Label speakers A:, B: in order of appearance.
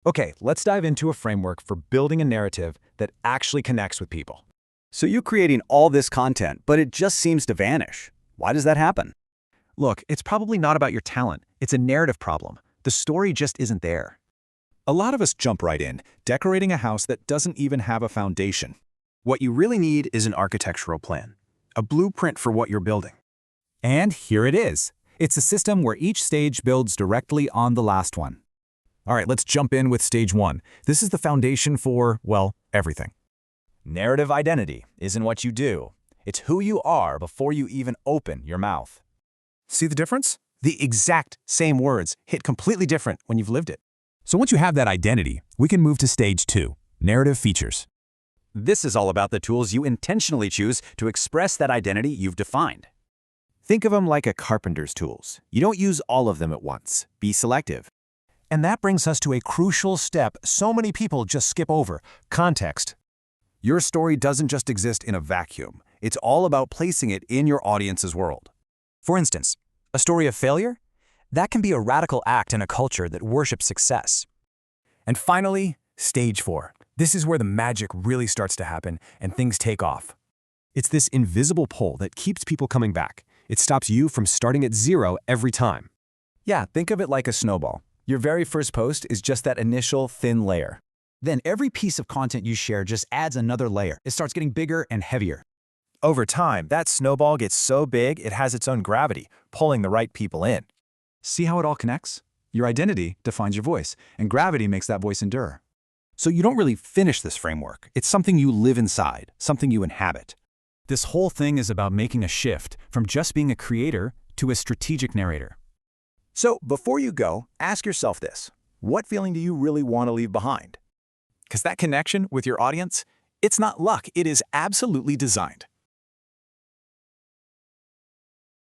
A: Okay, let's dive into a framework for building a narrative that actually connects with people.
B: So you're creating all this content, but it just seems to vanish. Why does that happen?
C: Look, it's probably not about your talent. It's a narrative problem. The story just isn't there.
D: A lot of us jump right in, decorating a house that doesn't even have a foundation.
E: What you really need is an architectural plan, a blueprint for what you're building.
F: And here it is. It's a system where each stage builds directly on the last one.
D: All right, let's jump in with stage 1. This is the foundation for, well, everything.
A: Narrative identity isn't what you do. It's who you are before you even open your mouth.
E: See the difference? The exact same words hit completely different when you've lived it.
F: So once you have that identity, we can move to stage 2, narrative features.
B: This is all about the tools you intentionally choose to express that identity you've defined.
E: Think of them like a carpenter's tools. You don't use all of them at once. Be selective. And that brings us to a crucial step so many people just skip over: context.
D: Your story doesn't just exist in a vacuum. It's all about placing it in your audience's world.
C: For instance, a story of failure? That can be a radical act in a culture that worships success.
E: And finally, stage 4. This is where the magic really starts to happen and things take off. It's this invisible pull that keeps people coming back. It stops you from starting at zero every time.
A: Yeah, think of it like a snowball. Your very first post is just that initial thin layer.
F: Then every piece of content you share just adds another layer. It starts getting bigger and heavier.
E: Over time, that snowball gets so big it has its own gravity, pulling the right people in.
F: See how it all connects? Your identity defines your voice, and gravity makes that voice endure. So you don't really finish this framework. It's something you live inside, something you inhabit. This whole thing is about making a shift from just being a creator to a strategic narrator.
A: So before you go, ask yourself this. What feeling do you really want to leave behind? Because that connection with your audience, it's not luck, it is absolutely designed.